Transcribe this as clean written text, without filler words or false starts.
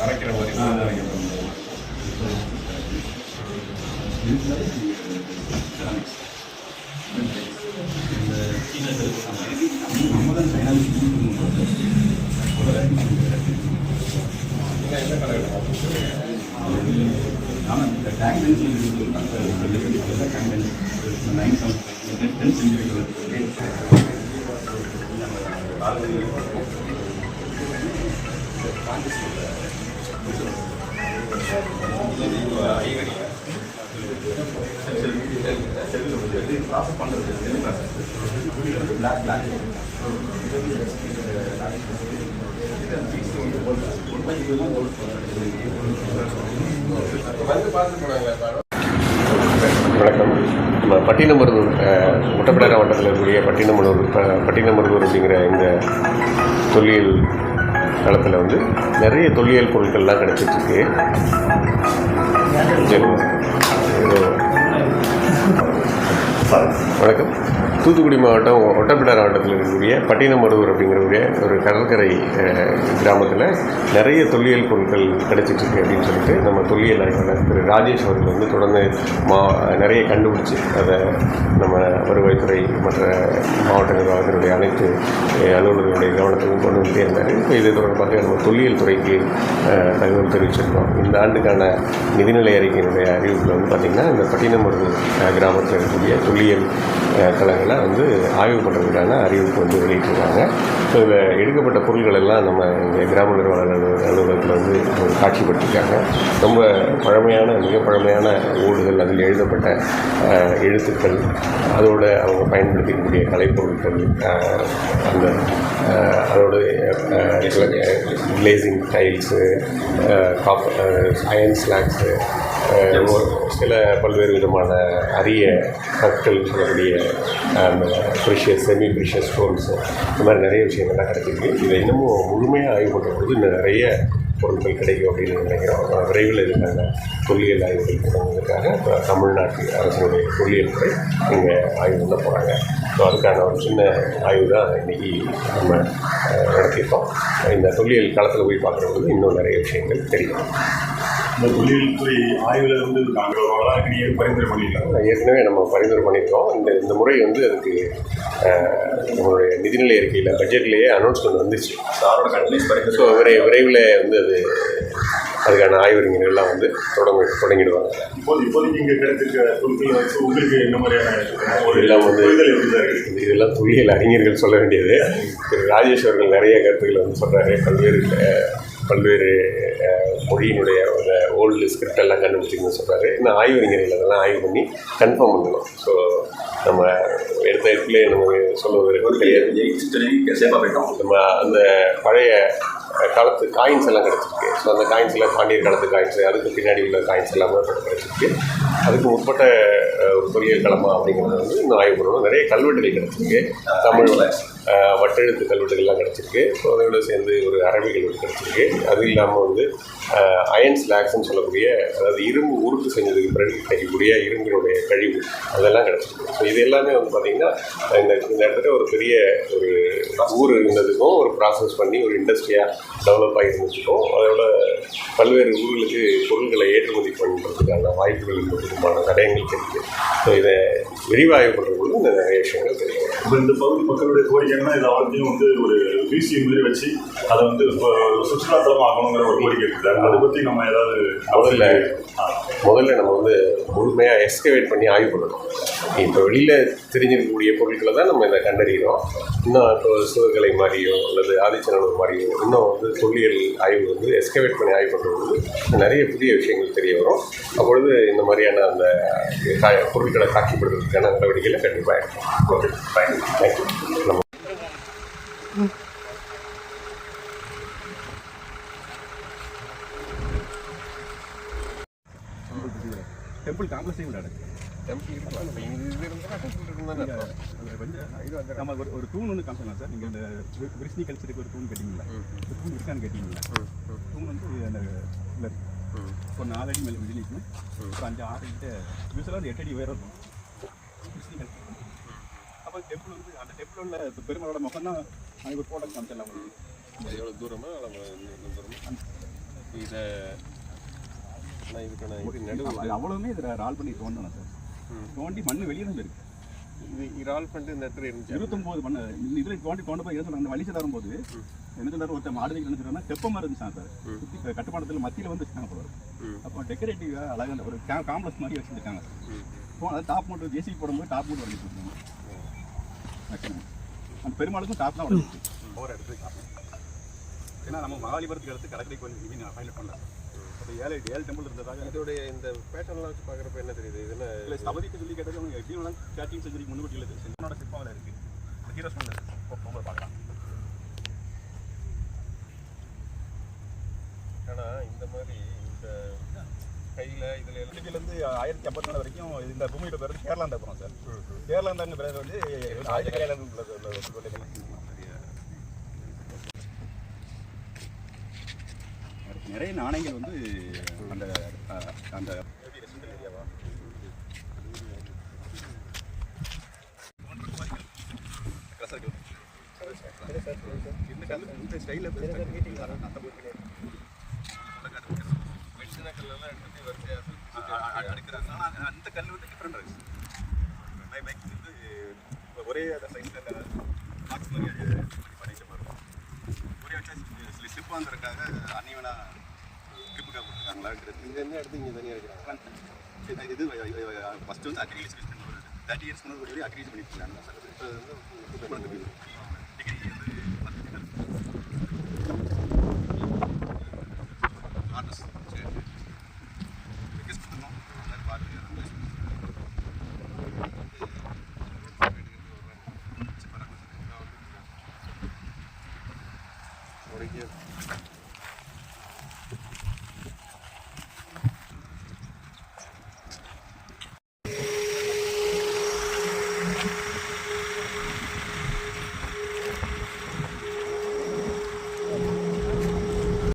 அரைக்கிற மாதிரி வணக்கம். நம்ம பட்டினமருதூர் ஒட்டப்பிடார வட்டத்தில் இருக்கக்கூடிய பட்டினமருதூர் அப்படிங்கிற இந்த தொல்லியல் களத்தில் வந்து நிறைய தொல்லியல் பொருட்கள்லாம் கிடச்சிட்ருக்கு. வணக்கம். தூத்துக்குடி மாவட்டம் ஒட்டப்பிடார வட்டத்தில் இருக்கக்கூடிய பட்டினமருதூர் அப்படிங்கிற ஒரு கடற்கரை கிராமத்தில் நிறைய தொல்லியல் பொருட்கள் கிடைச்சிட்ருக்கு அப்படின்னு சொல்லிட்டு நம்ம தொல்லியல் ஆய்வாளர் திரு ராஜேஷ் அவர்கள் வந்து தொடர்ந்து நிறைய கண்டுபிடிச்சி அதை நம்ம வருவாய்த்துறை மற்ற மாவட்ட நிர்வாகத்தினுடைய அனைத்து அலுவலர்களுடைய கவனத்துக்கும் கொண்டு வந்துட்டே இருந்தார். இப்போ இது தொடர்பாக நம்ம தொல்லியல் துறைக்கு தகவல் தெரிவிச்சிருக்கோம். இந்த ஆண்டுக்கான நிதிநிலை அறிக்கையினுடைய அறிவிப்பில் வந்து பார்த்திங்கன்னா இந்த பட்டினமருதூர் கிராமத்தில் இருக்கக்கூடிய தொல்லியல் தளங்களை வந்து ஆய்வு பண்ணுறதுக்கான அறிவிப்பு வந்து வெளியிட்டிருக்காங்க. ஸோ இதில் எடுக்கப்பட்ட பொருட்கள் எல்லாம் நம்ம இங்கே கிராம நிர்வாக அலுவலகத்தில் வந்து காட்சிப்படுத்தியிருக்காங்க. ரொம்ப மிக பழமையான ஓடுகள், அதில் எழுதப்பட்ட எழுத்துக்கள், அதோடு அவங்க பயன்படுத்திக்கக்கூடிய கலைப்பொருட்கள், அந்த அதோட கிளேசிங் டைல்ஸு, அயன் ஸ்லாக்ஸு, சில பல்வேறு விதமான அரிய கற்கள் சொல்லக்கூடிய செமி ப்ரிஷியஸ் ஸ்டோன்ஸு, இந்த மாதிரி நிறைய விஷயங்கள்லாம் கிடைச்சிருக்கு. இதை இன்னமும் முழுமையாக ஆய்வு பண்ணுறது இன்னும் நிறைய பொருட்கள் கிடைக்கும் அப்படின்னு நினைக்கிறோம். விரைவில் இதுக்கான தொல்லியல் ஆய்வுகள் தொடங்குவதற்காக இப்போ தமிழ்நாட்டு அரசினுடைய தொல்லியல் துறை இங்கே ஆய்வு பண்ண போகிறாங்க. ஸோ அதுக்கான ஒரு சின்ன ஆய்வு தான் இன்றைக்கி நம்ம நடத்தியிருக்கோம். இந்த தொல்லியல் களத்தில் போய் பார்க்குறபோது இன்னும் நிறைய விஷயங்கள் தெரியும். இந்த தொழில் துறை ஆய்வில் வந்து நாங்கள் பரிந்துரை பண்ணியிருக்கோம். ஏற்கனவே நம்ம பரிந்துரை பண்ணியிருக்கோம். இந்த முறை வந்து அதுக்கு நம்மளுடைய நிதிநிலை அறிக்கையில் பட்ஜெட்லேயே அனௌன்ஸ்மெண்ட் வந்துச்சு. ஸோ விரைவில் வந்து அதுக்கான ஆய்வறிஞர்கள்லாம் வந்து தொடங்கிடுவாங்க. இப்போதைக்கு இங்கே கிடைச்சிருக்க பொருட்கள் வச்சு உங்களுக்கு என்ன மாதிரியான எல்லாம் வந்து இதெல்லாம் தொல்லியல் அறிஞர்கள் சொல்ல வேண்டியது. திரு ராஜேஷ் அவர்கள் நிறைய கருத்துக்களை வந்து சொல்கிறாரு. பல்வேறு மொழியினுடைய ஒரு ஓல்டு ஸ்கிரிப்ட் எல்லாம் கண்டுபிடிச்சிங்கன்னு சொல்கிறாரு. இன்னும் ஆய்வறிஞர்கள் அதெல்லாம் ஆய்வு பண்ணி கன்ஃபார்ம் பண்ணணும். ஸோ நம்ம எடுத்த இடத்துல நம்ம சொல்லுவது தெரியாது. நம்ம அந்த பழைய காலத்து காயின்ஸ் எல்லாம் கிடச்சிருக்கு. ஸோ அந்த காயின்ஸ் எல்லாம் பாண்டியர் காலத்து காயின்ஸ், அதுக்கு பின்னாடி உள்ள காயின்ஸ் எல்லாமே கிடச்சிருக்கு. அதுக்கு முற்பட்ட ஒரு தொல்லியல் களமா அப்படிங்கிறது வந்து இன்னும் ஆய்வு பண்ணணும். நிறைய கல்வெட்டுகள் கிடச்சிருக்கு. தமிழில் வட்டெழுத்து கல்வெட்டுகள்லாம் கிடச்சிருக்கு. ஸோ அதோடு சேர்ந்து ஒரு அரபி கல்வெட்டு கிடச்சிருக்கு. அது இல்லாமல் வந்து அயன் ஸ்லாக்ஸ்ன்னு சொல்லக்கூடிய, அதாவது இரும்பு உருட்டு செஞ்சதுக்கு பிறகு கிடைக்கக்கூடிய இரும்பினுடைய கழிவு அதெல்லாம் கிடச்சிருக்கு. ஸோ இது எல்லாமே வந்து பார்த்திங்கன்னா இந்த இடத்துல ஒரு பெரிய ஒரு ஊர் இருந்ததுக்கும் ஒரு ப்ராசஸ் பண்ணி ஒரு இண்டஸ்ட்ரியாக டெவலப் ஆகிருந்துச்சுக்கும் அதோட பல்வேறு ஊர்களுக்கு பொருட்களை ஏற்றுமதி பண்ணுறதுக்கான வாய்ப்புகள் இருந்ததுக்குமான தடயங்கள் தெரியுது. ஸோ இதை விரிவாய்வு பண்ணுறதுக்குள்ள இந்த நிறைய விஷயங்கள் தெரியும். இப்போ இந்த பகுதி மக்களுடைய கோரிக்கைன்னா இதை அவர்த்தையும் வந்து ஒரு மியூசியம் மாதிரி வச்சு அதை வந்து இப்போ சுற்றுலாத்தலமாக ஆகணுங்கிற ஒரு கோரிக்கை இருக்குது. அதை பற்றி நம்ம ஏதாவது முதல்ல முதல்ல நம்ம வந்து முழுமையாக எக்ஸ்கவேட் பண்ணி ஆய்வு பண்ணணும். இப்போ வெளியில் தெரிஞ்சிருக்கக்கூடிய பொருட்களை தான் நம்ம இதை கண்டறிகிறோம். இன்னும் இப்போ சிவகலை மாதிரியோ அல்லது ஆதிச்சநல்லூர் மாதிரியோ இன்னும் வந்து தொல்லியல் ஆய்வு வந்து எக்ஸ்கவேட் பண்ணி ஆய்வு பண்ணுறது நிறைய புதிய விஷயங்கள் தெரிய வரும். அப்பொழுது இந்த மாதிரியான அந்த பொருட்களை காட்சிப்படுத்துறதுக்கான நடவடிக்கைகளை கண்டிப்பாக இருக்கும். Okay, thank you. நம்ம டெம்பிள் காம்ப்ளெக்ஸே விளையாடு நம்ம ஒரு தூண் ஒன்று காமிச்சிடலாம் சார். நீங்கள் இந்த விரிஸ்னி கல்ச்சருக்கு ஒரு தூண் கேட்டிங்களா? ஒரு தூண் இருக்கான்னு கேட்டிங்களா? தூண் வந்து அந்த இல்லை ஒரு 4 அடி மேலே வெளியே நிற்கும். ஒரு 5-6 அடிக்கிட்ட யூஸ்வலாக வந்து 8 அடி உயரம் இருக்கும் விரிஸ்னி கல்ச்சர். அப்போ டெம்பிள் வந்து அந்த டெம்பிள் உள்ள பெருமாளோட முகம் தான் அதுக்கு ஒரு ஃபோட்டோ காமிச்சிடலாம் உங்களுக்கு. எவ்வளோ தூரமாக நம்ம தூரமாக இதை அவ்வளவுமே இதில் ரால் பண்ணி தோண்டணும் சார். தோண்டி மண் வெளியே தான் இருக்கு. இது ரால் பண்ணிட்டு இந்த இடத்துல இருந்துச்சு 29 மண் இதில் தோண்டி போய் சொன்னாங்க. அந்த வலிச்சு தரும்போது என்ன சொன்னார், ஒருத்தர் மாடு என்ன சொன்னா தெப்பமாக இருந்துச்சான் சார். சுற்றி கட்டுமானத்தில் மத்தியில் வந்து வச்சுட்டாங்க போல. அப்போ டெக்கரேட்டிவாக அழகாக ஒரு காம்ப்ளெக்ஸ் மாதிரி வச்சுருக்காங்க. அதை டாப் மட்டும் ஜேசிபி போடும்போது டாப் மட்டும் வலிச்சு கொடுத்தாங்க. அந்த பெருமாளுக்கும் டாப் தான் வலிச்சு போகிற இடத்துக்கு காப்பி. ஏன்னா நம்ம மகாலிபுரத்துக்கு எடுத்து கடற்கரை கொஞ்சம் ஃபைனல் பண்ணலாம். ஏழு டெம்பிள் இருந்ததாக இதோடைய இந்த பேட்டர்ன்லாம் வச்சு பார்க்குறப்ப என்ன தெரியுது? இதில் இல்லை சபதிக்கு சொல்லி கேட்டது அவங்க எப்படியும் 13th செஞ்சுரிக்கு முன்னுக்கு இல்லை செஞ்சனோட சிற்பம் இருக்குது. ஹீரோஸ் பண்ண போகும்போது பார்க்கலாம். ஆனால் இந்த மாதிரி இந்த கையில் இதில் இருந்து 1054 வரைக்கும் இந்த பூமியோட பேர் கேரளாண்டா போகிறோம் சார். கேரளாண்டாங்க பேர் வந்து ஆயுதக்கரையில் நிறைய நாணயங்கள் வந்து அந்த அந்த ஏரியாவா இந்த ஸ்டைலில் அடுக்கிறாங்க. ஆனால் அந்த கல் வந்து டிஃப்ரெண்ட் இருக்குது. பைக் வந்து ஒரே சைஸில் பாக்ஸ் மாதிரி பண்ணிக்க மாதிரி இருக்கும். ஒரே வச்சா ஸ்லிப் வாங்குறதுக்காக அன்னிவனாக கிரிப்புக்காக கொடுத்துருக்காங்களாங்கிறது. இங்கே என்ன எடுத்து இங்கே தனியாக இருக்கிறாங்க. இது ஃபஸ்ட்டு வந்து அக்ரிலிஸ் 30 இயர்ஸ் முன்னாடி அக்ரிலிஸ் பண்ணிட்டு இருக்காங்க.